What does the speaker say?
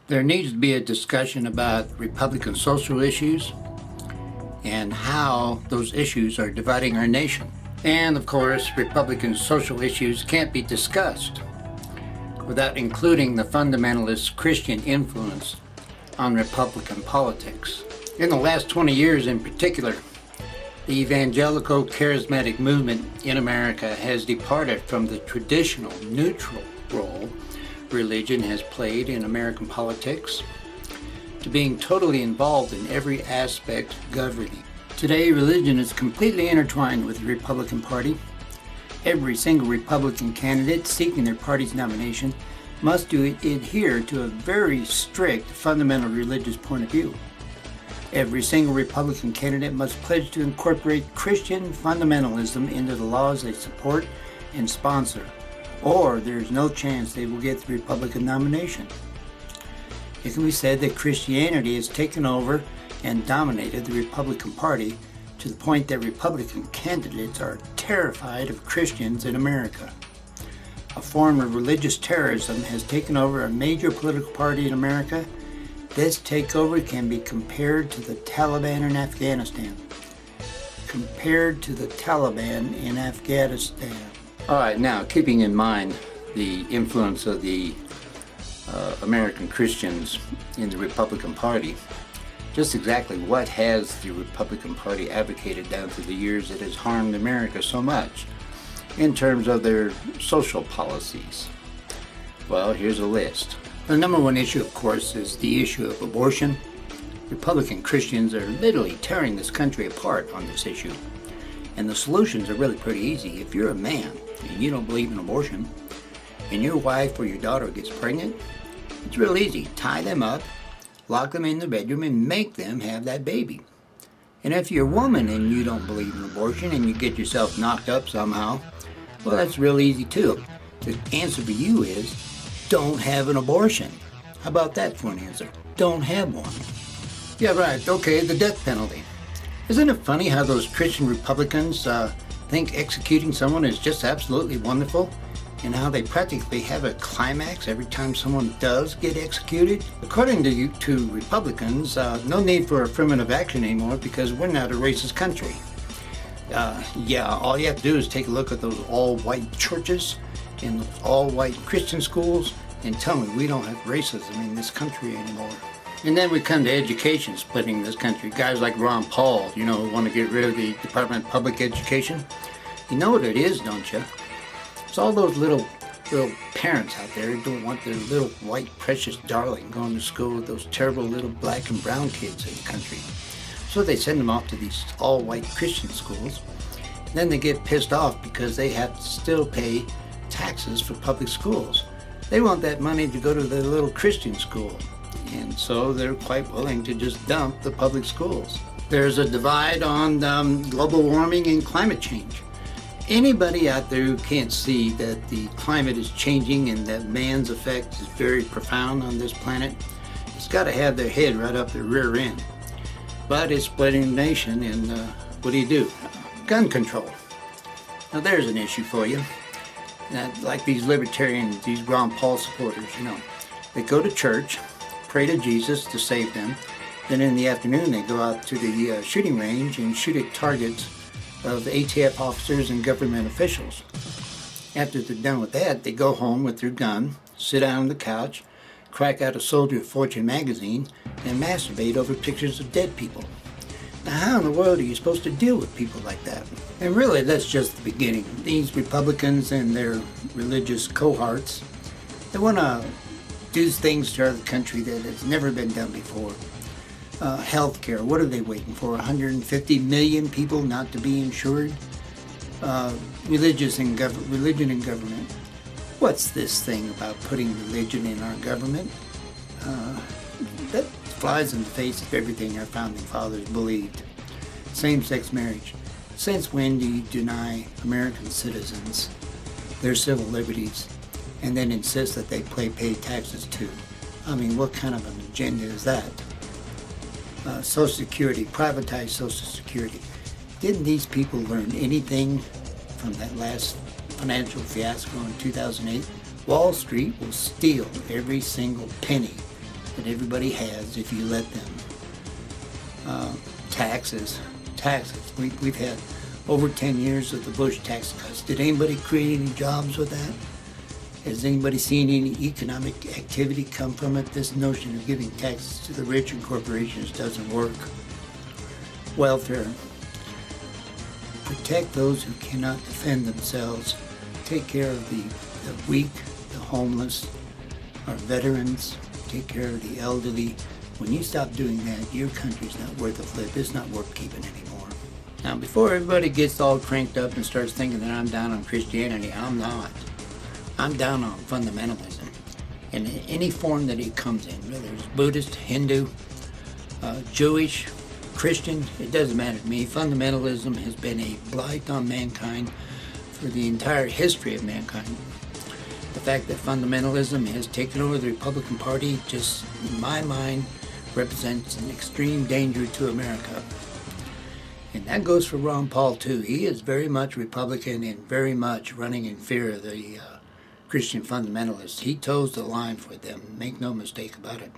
There needs to be a discussion about Republican social issues and how those issues are dividing our nation. And of course, Republican social issues can't be discussed without including the fundamentalist Christian influence on Republican politics. In the last 20 years in particular, the evangelical charismatic movement in America has departed from the traditional neutral role religion has played in American politics to being totally involved in every aspect governing. Today, religion is completely intertwined with the Republican Party. Every single Republican candidate seeking their party's nomination must adhere to a very strict fundamental religious point of view. Every single Republican candidate must pledge to incorporate Christian fundamentalism into the laws they support and sponsor, or there's no chance they will get the Republican nomination. It can be said that Christianity has taken over and dominated the Republican Party to the point that Republican candidates are terrified of Christians in America. A form of religious terrorism has taken over a major political party in America. This takeover can be compared to the Taliban in Afghanistan. Compared to the Taliban in Afghanistan. All right, now keeping in mind the influence of the American Christians in the Republican Party, just exactly what has the Republican Party advocated down through the years that has harmed America so much in terms of their social policies? Well, here's a list. The number one issue, of course, is the issue of abortion. Republican Christians are literally tearing this country apart on this issue. And the solutions are really pretty easy. If you're a man and you don't believe in abortion, and your wife or your daughter gets pregnant, it's real easy. Tie them up, lock them in the bedroom, and make them have that baby. And if you're a woman and you don't believe in abortion and you get yourself knocked up somehow, well, that's real easy too. The answer for you is, don't have an abortion. How about that for an answer? Don't have one. Yeah, right. Okay, the death penalty. Isn't it funny how those Christian Republicans think executing someone is just absolutely wonderful, and how they practically have a climax every time someone does get executed? According to Republicans, no need for affirmative action anymore because we're not a racist country. Yeah, all you have to do is take a look at those all-white churches and those all-white Christian schools and tell me we don't have racism in this country anymore. And then we come to education splitting this country. Guys like Ron Paul, who want to get rid of the Department of Public Education. You know what it is, don't you? It's all those little parents out there who don't want their little white precious darling going to school with those terrible little black and brown kids in the country. So they send them off to these all-white Christian schools. Then they get pissed off because they have to still pay taxes for public schools. They want that money to go to their little Christian school. And so they're quite willing to just dump the public schools. There's a divide on global warming and climate change. Anybody out there who can't see that the climate is changing and that man's effect is very profound on this planet, it's got to have their head right up their rear end. But it's splitting the nation, and what do? Gun control. Now there's an issue for you. Like these libertarians, these Ron Paul supporters, they go to church, pray to Jesus to save them, then in the afternoon they go out to the shooting range and shoot at targets of ATF officers and government officials. After they're done with that, they go home with their gun, sit down on the couch, crack out a Soldier of Fortune magazine, and masturbate over pictures of dead people. Now, how in the world are you supposed to deal with people like that? And really, that's just the beginning. These Republicans and their religious cohorts, they want to do things to our country that has never been done before. Healthcare, what are they waiting for? 150 million people not to be insured? Religion and government. What's this thing about putting religion in our government? That flies in the face of everything our founding fathers believed. Same-sex marriage. Since when do you deny American citizens their civil liberties and then insist that they pay taxes too? I mean, what kind of an agenda is that? Social Security, privatized Social Security. Didn't these people learn anything from that last financial fiasco in 2008? Wall Street will steal every single penny that everybody has if you let them. Taxes. We've had over 10 years of the Bush tax cuts. Did anybody create any jobs with that? Has anybody seen any economic activity come from it? This notion of giving taxes to the rich and corporations doesn't work. Welfare. Protect those who cannot defend themselves. Take care of the weak, the homeless, our veterans. Take care of the elderly. When you stop doing that, your country's not worth a flip. It's not worth keeping anymore. Now, before everybody gets all cranked up and starts thinking that I'm down on Christianity, I'm not. I'm down on fundamentalism in any form that it comes in, whether it's Buddhist, Hindu, Jewish, Christian, it doesn't matter to me. Fundamentalism has been a blight on mankind for the entire history of mankind. The fact that fundamentalism has taken over the Republican Party just, in my mind, represents an extreme danger to America. And that goes for Ron Paul too. He is very much Republican and very much running in fear of the Christian fundamentalists. He toes the line for them, make no mistake about it.